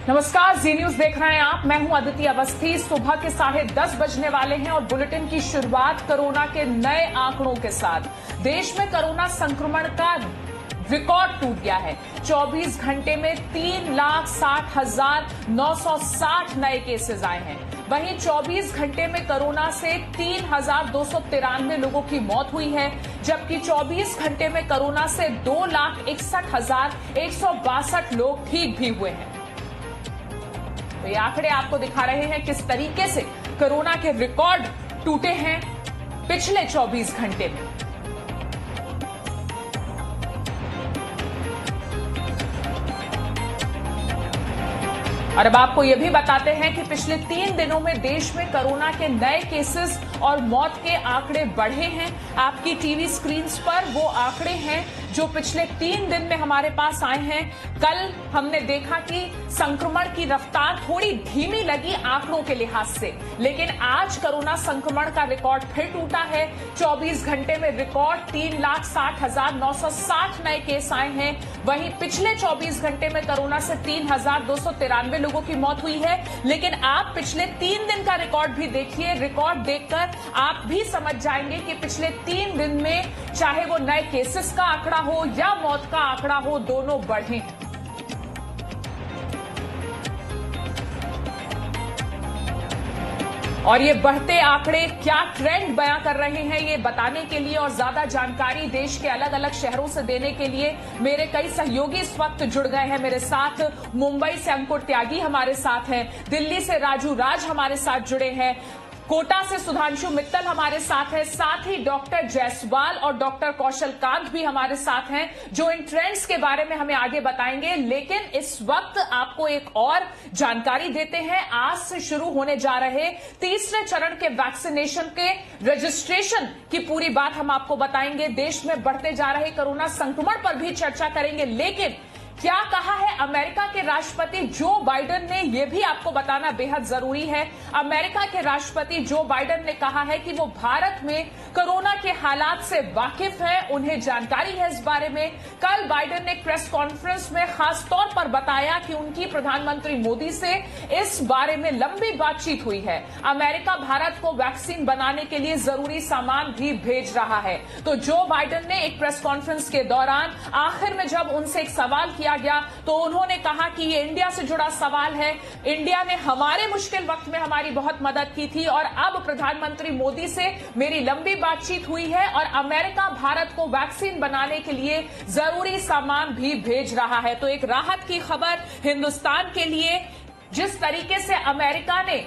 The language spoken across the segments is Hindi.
नमस्कार, जी न्यूज देख रहे हैं आप। मैं हूं अदिति अवस्थी। सुबह के 10:30 बजने वाले हैं और बुलेटिन की शुरुआत कोरोना के नए आंकड़ों के साथ। देश में कोरोना संक्रमण का रिकॉर्ड टूट गया है। 24 घंटे में 3,60,960 नए केसेस आए हैं। वहीं 24 घंटे में कोरोना से 3,293 लोगों की मौत हुई है, जबकि 24 घंटे में कोरोना से 2,61,162 लोग ठीक भी हुए हैं। तो ये आंकड़े आपको दिखा रहे हैं किस तरीके से कोरोना के रिकॉर्ड टूटे हैं पिछले 24 घंटे में। और अब आपको यह भी बताते हैं कि पिछले 3 दिनों में देश में कोरोना के नए केसेस और मौत के आंकड़े बढ़े हैं। आपकी टीवी स्क्रीन्स पर वो आंकड़े हैं जो पिछले 3 दिन में हमारे पास आए हैं। कल हमने देखा कि संक्रमण की रफ्तार थोड़ी धीमी लगी आंकड़ों के लिहाज से, लेकिन आज कोरोना संक्रमण का रिकॉर्ड फिर टूटा है। 24 घंटे में रिकॉर्ड 3,60,960 नए केस आए हैं। वहीं पिछले 24 घंटे में कोरोना से 3,293 लोगों की मौत हुई है। लेकिन आप पिछले 3 दिन का रिकॉर्ड भी देखिए। रिकॉर्ड देखकर आप भी समझ जाएंगे कि पिछले 3 दिन में चाहे वो नए केसेस का आंकड़ा हो या मौत का आंकड़ा हो, दोनों बढ़े हैं। और ये बढ़ते आंकड़े क्या ट्रेंड बयां कर रहे हैं, ये बताने के लिए और ज्यादा जानकारी देश के अलग अलग शहरों से देने के लिए मेरे कई सहयोगी इस वक्त जुड़ गए हैं मेरे साथ। मुंबई से अंकुर त्यागी हमारे साथ हैं, दिल्ली से राजू राज हमारे साथ जुड़े हैं, कोटा से सुधांशु मित्तल हमारे साथ है, साथ ही डॉक्टर जायसवाल और डॉक्टर कौशल कांत भी हमारे साथ हैं, जो इन ट्रेंड्स के बारे में हमें आगे बताएंगे। लेकिन इस वक्त आपको एक और जानकारी देते हैं। आज से शुरू होने जा रहे तीसरे चरण के वैक्सीनेशन के रजिस्ट्रेशन की पूरी बात हम आपको बताएंगे। देश में बढ़ते जा रहे कोरोना संक्रमण पर भी चर्चा करेंगे। लेकिन क्या कहा है अमेरिका के राष्ट्रपति जो बाइडेन ने, यह भी आपको बताना बेहद जरूरी है। अमेरिका के राष्ट्रपति जो बाइडेन ने कहा है कि वो भारत में कोरोना के हालात से वाकिफ हैं, उन्हें जानकारी है इस बारे में। कल बाइडेन ने प्रेस कॉन्फ्रेंस में खास तौर पर बताया कि उनकी प्रधानमंत्री मोदी से इस बारे में लंबी बातचीत हुई है। अमेरिका भारत को वैक्सीन बनाने के लिए जरूरी सामान भी भेज रहा है। तो जो बाइडेन ने एक प्रेस कॉन्फ्रेंस के दौरान आखिर में जब उनसे एक सवाल किया गया तो उन्होंने कहा कि ये इंडिया से जुड़ा सवाल है। इंडिया ने हमारे मुश्किल वक्त में हमारी बहुत मदद की थी और अब प्रधानमंत्री मोदी से मेरी लंबी बातचीत हुई है और अमेरिका भारत को वैक्सीन बनाने के लिए जरूरी सामान भी भेज रहा है। तो एक राहत की खबर हिंदुस्तान के लिए। जिस तरीके से अमेरिका ने,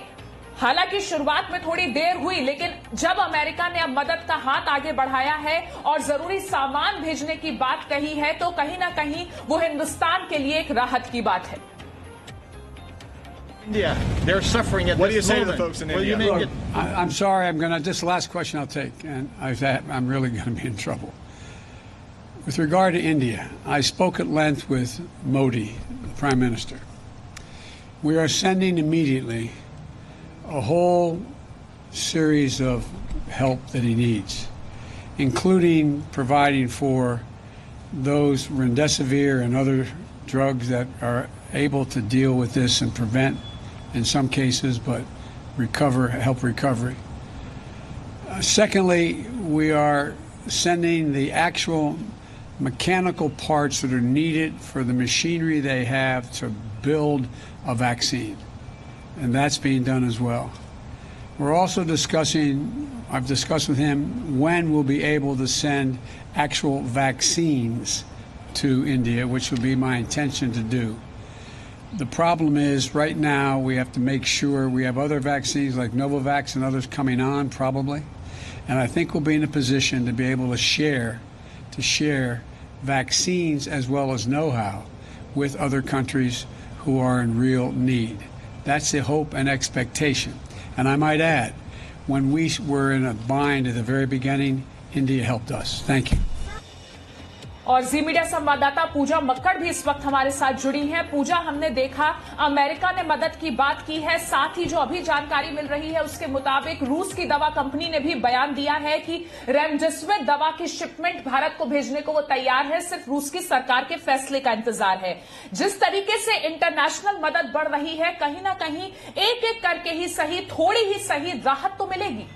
हालांकि शुरुआत में थोड़ी देर हुई, लेकिन जब अमेरिका ने अब मदद का हाथ आगे बढ़ाया है और जरूरी सामान भेजने की बात कही है, तो कहीं ना कहीं वो हिंदुस्तान के लिए एक राहत की बात है। India, they're suffering at What do you this say to moment. the folks in Will India? you make Look, it? I'm sorry. This is the last question I'll take, and I'm really going to be in trouble. With regard to India, I spoke at length with Modi, the Prime Minister. We are sending immediately a whole series of help that he needs, including providing for those remdesivir and other drugs that are able to deal with this and prevent, in some cases, but help recovery. Secondly, we are sending the actual mechanical parts that are needed for the machinery they have to build a vaccine. And that's being done as well. We're also I've discussed with him when we'll be able to send actual vaccines to India, which will be my intention to do. The problem is right now we have to make sure we have other vaccines like Novavax and others coming on probably. And I think we'll be in a position to be able to share vaccines as well as know-how with other countries who are in real need. That's the hope and expectation. And I might add, when we were in a bind at the very beginning, India helped us. Thank you. और जी मीडिया संवाददाता पूजा मक्कड़ भी इस वक्त हमारे साथ जुड़ी हैं। पूजा, हमने देखा अमेरिका ने मदद की बात की है, साथ ही जो अभी जानकारी मिल रही है उसके मुताबिक रूस की दवा कंपनी ने भी बयान दिया है कि रेमडेसिविर दवा की शिपमेंट भारत को भेजने को वो तैयार है, सिर्फ रूस की सरकार के फैसले का इंतजार है। जिस तरीके से इंटरनेशनल मदद बढ़ रही है, कहीं ना कहीं एक एक करके ही सही, थोड़ी ही सही राहत तो मिलेगी।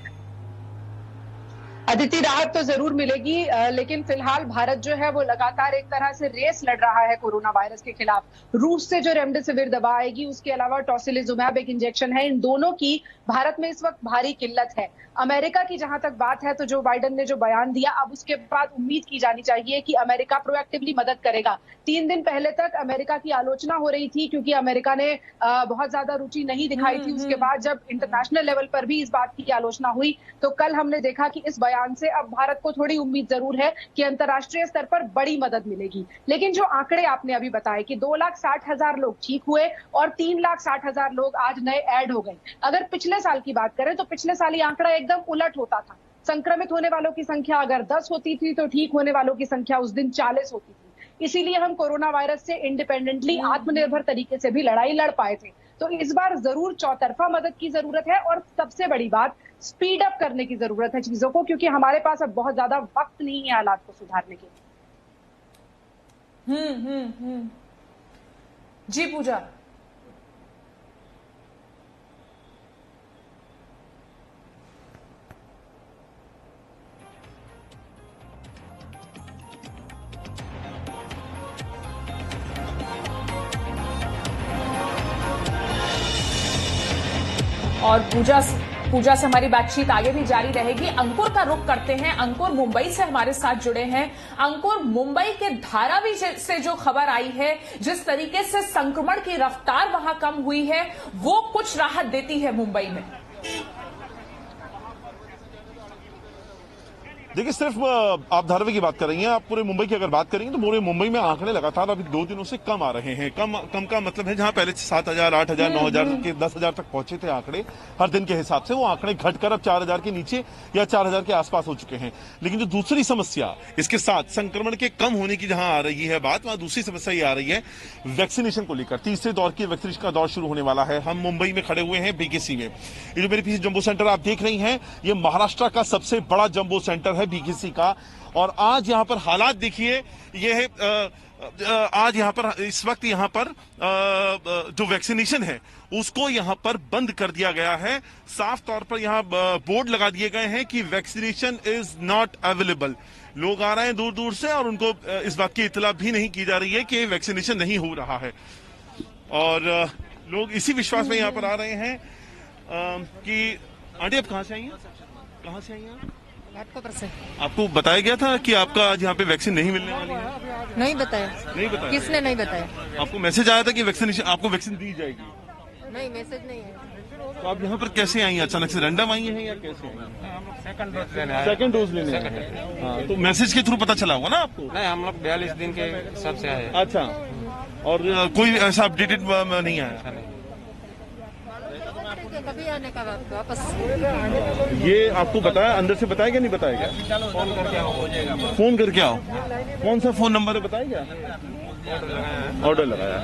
अदिति, राहत तो जरूर मिलेगी, लेकिन फिलहाल भारत जो है वो लगातार एक तरह से रेस लड़ रहा है कोरोना वायरस के खिलाफ। रूस से जो रेमडेसिविर दवा आएगी, उसके अलावा टोसिलिजुमैब एक इंजेक्शन है, इन दोनों की भारत में इस वक्त भारी किल्लत है। अमेरिका की जहां तक बात है तो जो बाइडेन ने जो बयान दिया, अब उसके बाद उम्मीद की जानी चाहिए कि अमेरिका प्रोएक्टिवली मदद करेगा। 3 दिन पहले तक अमेरिका की आलोचना हो रही थी क्योंकि अमेरिका ने बहुत ज्यादा रुचि नहीं दिखाई थी। उसके बाद जब इंटरनेशनल लेवल पर भी इस बात की आलोचना हुई तो कल हमने देखा कि इस बयान से अब भारत को थोड़ी उम्मीद जरूर है कि अंतर्राष्ट्रीय स्तर पर बड़ी मदद मिलेगी। लेकिन जो आंकड़े आपने अभी बताए कि 2,60,000 लोग ठीक हुए और 3,60,000 लोग आज नए ऐड हो गए। अगर पिछले साल की बात करें तो पिछले साल ये आंकड़ा एकदम उलट होता था। संक्रमित होने वालों की संख्या अगर 10 होती थी तो ठीक होने वालों की संख्या उस दिन 40 होती थी। इसीलिए हम कोरोना वायरस से इंडिपेंडेंटली, आत्मनिर्भर तरीके से भी लड़ाई लड़ पाए थे। तो इस बार जरूर चौतरफा मदद की जरूरत है और सबसे बड़ी बात, स्पीड अप करने की जरूरत है चीजों को, क्योंकि हमारे पास अब बहुत ज्यादा वक्त नहीं है हालात को सुधारने के लिए। जी पूजा। और पूजा से हमारी बातचीत आगे भी जारी रहेगी। अंकुर का रुख करते हैं। अंकुर मुंबई से हमारे साथ जुड़े हैं। अंकुर, मुंबई के धारावी से जो खबर आई है, जिस तरीके से संक्रमण की रफ्तार वहां कम हुई है, वो कुछ राहत देती है मुंबई में। देखिए, सिर्फ आप धारावी की बात कर रही हैं, आप पूरे मुंबई की अगर बात करेंगे तो पूरे मुंबई में आंकड़े लगातार अभी 2 दिनों से कम आ रहे हैं। कम का मतलब है जहां पहले 7,000, 8,000, 9,000 के 10,000 तक पहुंचे थे आंकड़े हर दिन के हिसाब से, वो आंकड़े घटकर अब 4,000 के नीचे या 4,000 के आसपास हो चुके हैं। लेकिन जो दूसरी समस्या इसके साथ संक्रमण के कम होने की जहां आ रही है बात, वहां दूसरी समस्या ये आ रही है वैक्सीनेशन को लेकर। तीसरे दौर की वैक्सीनेशन का दौर शुरू होने वाला है। हम मुंबई में खड़े हुए हैं बीकेसी में। ये जो मेरे पीछे जंबो सेंटर आप देख रही हैं, ये महाराष्ट्र का सबसे बड़ा जंबो सेंटर है बीकेसी का। और आज यहाँ पर हालात देखिए, ये है आज यहाँ पर इस वक्त यहाँ पर जो वैक्सीनेशन है उसको यहाँ पर बंद कर दिया गया है। साफ तौर पर यहाँ बोर्ड लगा दिए गए हैं कि वैक्सीनेशन इज नॉट अवेलेबल। लोग आ रहे हैं दूर दूर से और उनको इस बात की इत्तला भी नहीं की जा रही है कि वैक्सीनेशन नहीं हो रहा है। और लोग इसी विश्वास में यहाँ पर आ रहे हैं कि आंटी आप कहाँ से आई हैं? कहाँ से आई हैं? से। आपको बताया गया था कि आपका आज यहाँ पे वैक्सीन नहीं मिलने वाली है? नहीं बताया। नहीं बताया? किसने नहीं बताया? आपको मैसेज आया था कि वैक्सीनेशन आपको वैक्सीन दी जाएगी? नहीं, मैसेज नहीं है। तो आप यहाँ पर कैसे आई? अचानक से रैंडम आई हैं या कैसे? सेकंड डोज लेने आए हैं। हाँ, तो मैसेज के थ्रू पता चला होगा ना आपको? नहीं, हम लोग 42 दिन के हिसाब से आए। अच्छा, और कोई ऐसा अपडेटेड नहीं आया? कभी आने का वापस। ये आपको बताया, अंदर से बताया क्या, नहीं बताया क्या? फोन करके आओ, हो जाएगा। फोन करके आओ। कौन सा फोन नंबर है बताया क्या? ऑर्डर लगाया।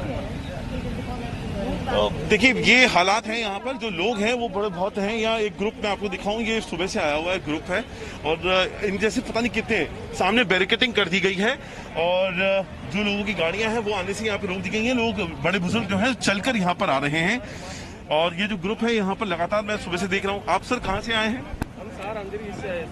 तो देखिए, ये हालात हैं यहाँ पर। जो लोग हैं वो बड़े बहुत हैं। यहाँ एक ग्रुप मैं आपको दिखाऊं, ये सुबह से आया हुआ है ग्रुप है और इन जैसे पता नहीं कितने सामने बैरिकेटिंग कर दी गई है और जो लोगों की गाड़ियां हैं वो आने से यहाँ पे रोक दी गई हैं। लोग बड़े बुजुर्ग जो हैं चलकर यहाँ पर आ रहे हैं और ये जो ग्रुप है यहाँ पर लगातार मैं सुबह से देख रहा हूँ। आप सर कहाँ से आए हैं? हम सर अंधेरी से आए।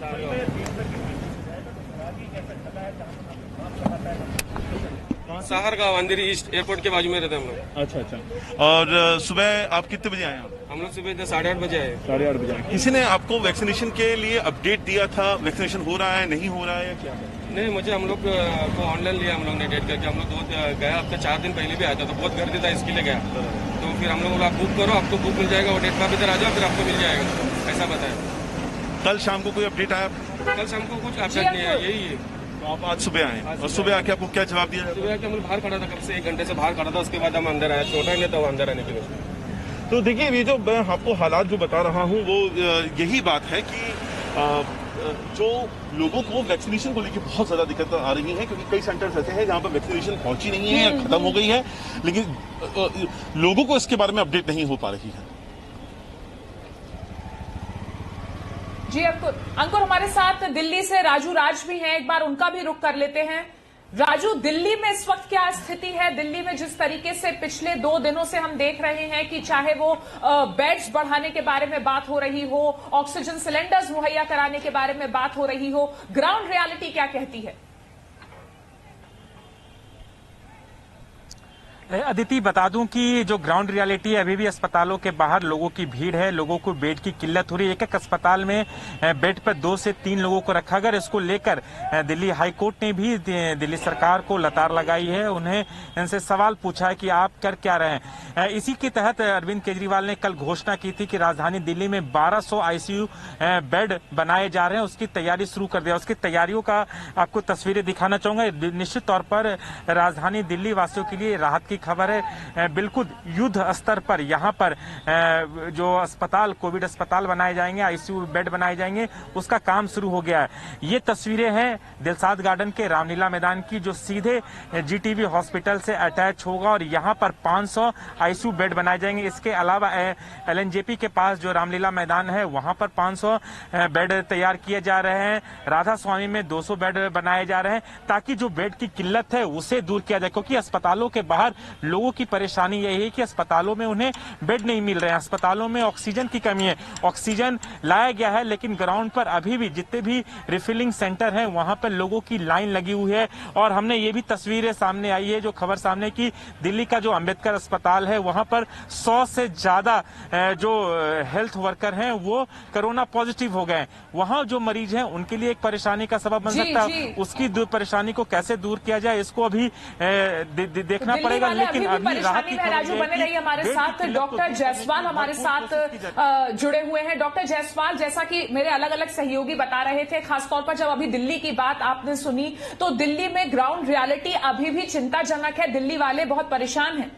साहरगांव अंधेरी ईस्ट एयरपोर्ट के बाजू में रहते हैं हम लोग। अच्छा अच्छा। और सुबह आप कितने बजे आए? हम लोग सुबह 8:30 बजे आए। 8:30 बजे आए। किसी ने आपको वैक्सीनेशन के लिए अपडेट दिया था? वैक्सीनेशन हो रहा है, नहीं हो रहा है या क्या? नहीं, मुझे हम लोग को ऑनलाइन लिया हम लोग ने डेट करके। हम लोग गया हफ्ता 4 दिन पहले भी आया था तो बहुत गर्दी था, इसके लिए गया। तो फिर हम लोग आप बुक करो, आपको बुक मिल जाएगा, वो डेट पर इधर आ जाओ फिर आपको मिल जाएगा, ऐसा बताया। कल शाम को कोई अपडेट आया? कल शाम को कुछ अपडेट नहीं है, यही है। तो आप आज सुबह आए और सुबह आके आपको क्या जवाब दिया? सुबह आके हम लोग बाहर खड़ा था, कब से 1 घंटे से बाहर खड़ा था। उसके बाद हम अंदर आए, छोटा ही नहीं था वो अंदर आने के लिए। तो देखिए, ये जो मैं आपको हालात जो बता रहा हूँ वो यही बात है कि जो लोगों को वैक्सीनेशन को लेकर बहुत ज्यादा दिक्कत आ रही है, क्योंकि कई सेंटर्स ऐसे हैं जहां पर वैक्सीनेशन पहुंची नहीं है या खत्म हो गई है, लेकिन लोगों को इसके बारे में अपडेट नहीं हो पा रही है। जी अंकुर हमारे साथ दिल्ली से राजू राज भी हैं, एक बार उनका भी रुख कर लेते हैं। राजू, दिल्ली में इस वक्त क्या स्थिति है? दिल्ली में जिस तरीके से पिछले 2 दिनों से हम देख रहे हैं कि चाहे वो बेड्स बढ़ाने के बारे में बात हो रही हो, ऑक्सीजन सिलेंडर्स मुहैया कराने के बारे में बात हो रही हो, ग्राउंड रियलिटी क्या कहती है? अदिति, बता दूं कि जो ग्राउंड रियलिटी है, अभी भी अस्पतालों के बाहर लोगों की भीड़ है, लोगों को बेड की किल्लत हो रही है। एक अस्पताल में बेड पर 2 से 3 लोगों को रखा गया। इसको लेकर दिल्ली हाई कोर्ट ने भी दिल्ली सरकार को लतार लगाई है, उन्हें इनसे सवाल पूछा है कि आप कर क्या रहे हैं। इसी के तहत अरविंद केजरीवाल ने कल घोषणा की थी कि राजधानी दिल्ली में 1200 आईसीयू बेड बनाए जा रहे हैं, उसकी तैयारी शुरू कर दिया। उसकी तैयारियों का आपको तस्वीरें दिखाना चाहूंगा। निश्चित तौर पर राजधानी दिल्ली वासियों के लिए राहत की खबर है। बिल्कुल युद्ध स्तर पर यहाँ पर जो अस्पताल, कोविड अस्पताल बनाए जाएंगे, आईसीयू बेड बनाए जाएंगे, उसका काम शुरू हो गया है। ये तस्वीरें हैं दिलसाद गार्डन के रामलीला मैदान की, जो सीधे जीटीबी हॉस्पिटल से अटैच होगा और यहाँ पर 500 आईसीयू बेड बनाए जाएंगे। इसके अलावा एलएनजेपी के पास जो रामलीला मैदान है, वहां पर 500 बेड तैयार किए जा रहे हैं। राधा स्वामी में 200 बेड बनाए जा रहे हैं, ताकि जो बेड की किल्लत है उसे दूर किया जाए। क्योंकि अस्पतालों के बाहर लोगों की परेशानी यही है कि अस्पतालों में उन्हें बेड नहीं मिल रहे हैं, अस्पतालों में ऑक्सीजन की कमी है। ऑक्सीजन लाया गया है, लेकिन ग्राउंड पर अभी भी जितने भी रिफिलिंग सेंटर हैं, वहां पर लोगों की लाइन लगी हुई है। और हमने ये भी तस्वीरें सामने आई है, जो खबर सामने की, दिल्ली का जो अंबेडकर अस्पताल है, वहां पर 100 से ज्यादा जो हेल्थ वर्कर हैं वो कोरोना पॉजिटिव हो गए। वहां जो मरीज हैं उनके लिए एक परेशानी का सबब बन सकता है। उसकी परेशानी को कैसे दूर किया जाए, इसको अभी देखना पड़ेगा। लेकिन अभी राहत की खबर राजू बने रहिए हमारे साथ। डॉक्टर जायसवाल हमारे साथ जुड़े हुए हैं। डॉक्टर जायसवाल, जैसा कि मेरे अलग अलग सहयोगी बता रहे थे, खासतौर पर जब अभी दिल्ली की बात आपने सुनी, तो दिल्ली में ग्राउंड रियलिटी अभी भी चिंताजनक है, दिल्ली वाले बहुत परेशान हैं।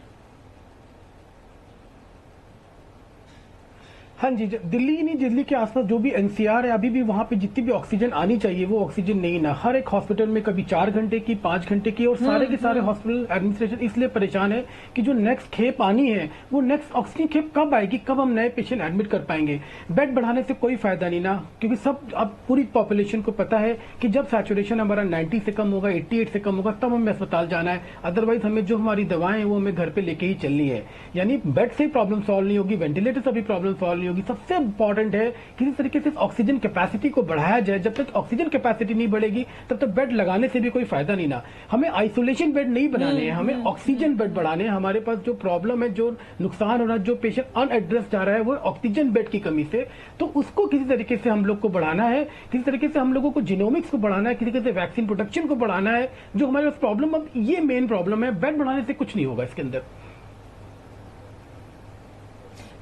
हाँ जी, दिल्ली ही नहीं, दिल्ली के आसपास जो भी एनसीआर है, अभी भी वहां पे जितनी भी ऑक्सीजन आनी चाहिए वो ऑक्सीजन नहीं ना। हर एक हॉस्पिटल में कभी 4 घंटे की, 5 घंटे की, और सारे के सारे हॉस्पिटल एडमिनिस्ट्रेशन इसलिए परेशान है कि जो नेक्स्ट खेप आनी है, वो नेक्स्ट ऑक्सीजन खेप कब आएगी, कब हम नए पेशेंट एडमिट कर पाएंगे। बेड बढ़ाने से कोई फायदा नहीं ना, क्योंकि सब अब पूरी पॉपुलेशन को पता है कि जब सैचुरेशन हमारा 90 से कम होगा, 88 से कम होगा, तब हमें अस्पताल जाना है। अदरवाइज हमें जो हमारी दवाएं हैं वो हमें घर पे लेके ही चलनी है। यानी बेड से प्रॉब्लम सॉल्व नहीं होगी, वेंटिलेटर से भी प्रॉब्लम सॉल्व नहीं होगी। सबसे इंपॉर्टेंट है किसी तरीके से ऑक्सीजन कैपेसिटी को बढ़ाया जाए। जब तक ऑक्सीजन कैपेसिटी नहीं बढ़ेगी, तब तक बेड लगाने से भी कोई फायदा नहीं ना। हमें आइसोलेशन बेड नहीं बनाने हैं, हमें ऑक्सीजन बेड बढ़ाने हैं। हमारे पास जो प्रॉब्लम है, जो नुकसान हो रहा है, जो पेशेंट अनएड्रेस जा रहा है, वो ऑक्सीजन बेड की कमी से। तो उसको किसी तरीके से हम लोग को बढ़ाना है, किसी तरीके से हम लोगों को जीनोमिक्स को बढ़ाना है, किसी तरीके से वैक्सीन प्रोडक्शन को बढ़ाना है। जो हमारे पास प्रॉब्लम, अब ये मेन प्रॉब्लम है, बेड बढ़ाने से कुछ नहीं होगा इसके अंदर।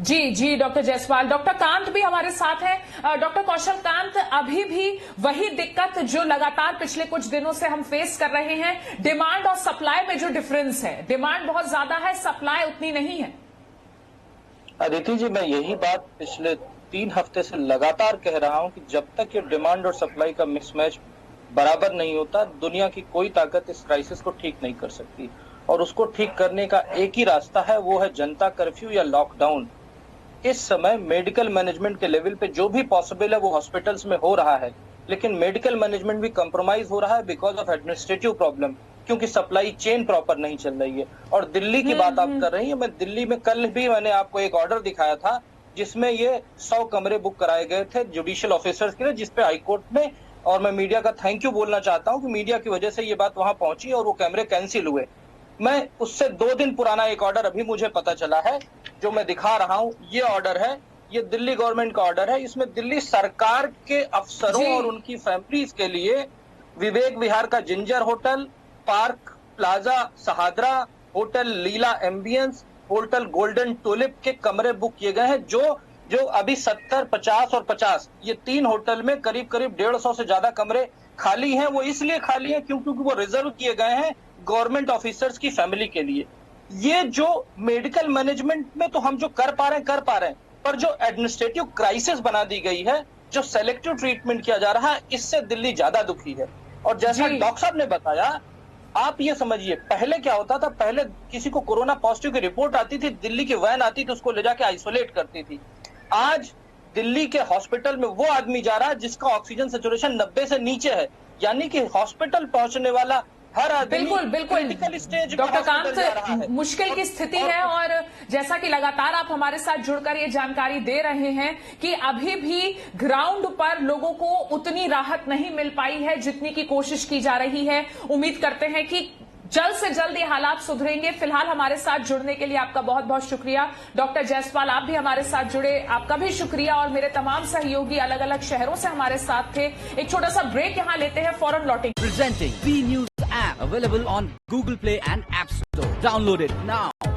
जी डॉक्टर जायसवाल। डॉक्टर कांत भी हमारे साथ हैं। डॉक्टर कौशल कांत, अभी भी वही दिक्कत जो लगातार पिछले कुछ दिनों से हम फेस कर रहे हैं, डिमांड और सप्लाई में जो डिफरेंस है, डिमांड बहुत ज्यादा है, सप्लाई उतनी नहीं है। अदिति जी, मैं यही बात पिछले 3 हफ्ते से लगातार कह रहा हूं कि जब तक ये डिमांड और सप्लाई का मिसमैच बराबर नहीं होता, दुनिया की कोई ताकत इस क्राइसिस को ठीक नहीं कर सकती। और उसको ठीक करने का एक ही रास्ता है, वो है जनता कर्फ्यू या लॉकडाउन। इस समय मेडिकल मैनेजमेंट के लेवल पे जो भी पॉसिबल है वो हॉस्पिटल्स में हो रहा है, लेकिन मेडिकल मैनेजमेंट भी कंप्रोमाइज हो रहा है बिकॉज ऑफ एडमिनिस्ट्रेटिव प्रॉब्लम, क्योंकि सप्लाई चेन प्रॉपर नहीं चल रही है। और दिल्ली की बात आप कर रही हैं, मैं दिल्ली में कल भी मैंने आपको एक ऑर्डर दिखाया था जिसमें ये 100 कमरे बुक कराए गए थे जुडिशियल ऑफिसर्स के लिए, जिसपे हाईकोर्ट में, और मैं मीडिया का थैंक यू बोलना चाहता हूँ कि मीडिया की वजह से ये बात वहां पहुंची और वो कैमरे कैंसिल हुए। मैं उससे 2 दिन पुराना एक ऑर्डर अभी मुझे पता चला है, जो मैं दिखा रहा हूं। ये ऑर्डर है, ये दिल्ली गवर्नमेंट का ऑर्डर है। इसमें दिल्ली सरकार के अफसरों और उनकी फैमिलीज के लिए विवेक विहार का ginger hotel, park plaza Shahdara, hotel Leela ambience, hotel golden tulip के कमरे बुक किए गए हैं। जो अभी 70, 50 और 50, ये 3 होटल में करीब 150 से ज्यादा कमरे खाली हैं। वो इसलिए खाली हैं क्योंकि वो रिजर्व किए गए हैं गवर्नमेंट ऑफिसर्स की फैमिली के लिए। ये जो मेडिकल मैनेजमेंट में तो हम जो कर पा रहे हैं, पर जो एडमिनिस्ट्रेटिव क्राइसिस बना दी गई है, जो सेलेक्टिव ट्रीटमेंट किया जा रहा है, इससे दिल्ली ज्यादा दुखी है। और जैसा जी। डॉक्टर साहब ने बताया, आप ये समझिए पहले क्या होता था, पहले किसी को कोरोना पॉजिटिव की रिपोर्ट आती थी, दिल्ली की वैन आती थी, उसको ले जाके आइसोलेट करती थी। आज दिल्ली के हॉस्पिटल में वो आदमी जा रहा है जिसका ऑक्सीजन सैचुरेशन 90 से नीचे है, यानी कि हॉस्पिटल पहुंचने वाला हर आदमी बिल्कुल क्रिटिकल स्टेज डॉक्टर कांत, मुश्किल की स्थिति है और जैसा कि लगातार आप हमारे साथ जुड़कर ये जानकारी दे रहे हैं कि अभी भी ग्राउंड पर लोगों को उतनी राहत नहीं मिल पाई है जितनी की कोशिश की जा रही है। उम्मीद करते हैं कि जल्द से जल्द ये हालात सुधरेंगे। फिलहाल हमारे साथ जुड़ने के लिए आपका बहुत बहुत शुक्रिया। डॉक्टर जायसवाल, आप भी हमारे साथ जुड़े, आपका भी शुक्रिया। और मेरे तमाम सहयोगी अलग अलग शहरों से हमारे साथ थे। एक छोटा सा ब्रेक यहाँ लेते हैं, फौरन लौटेंगे। Presenting B News app available on Google Play and App Store. Download it now.